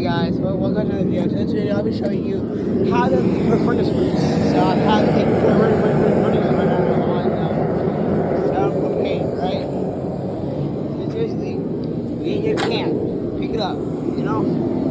Hey guys, welcome to another video. So in this video, I'll be showing you how to put furnace roots. So how to take furnace on propane, right? So seriously, you get your can, pick it up, you know?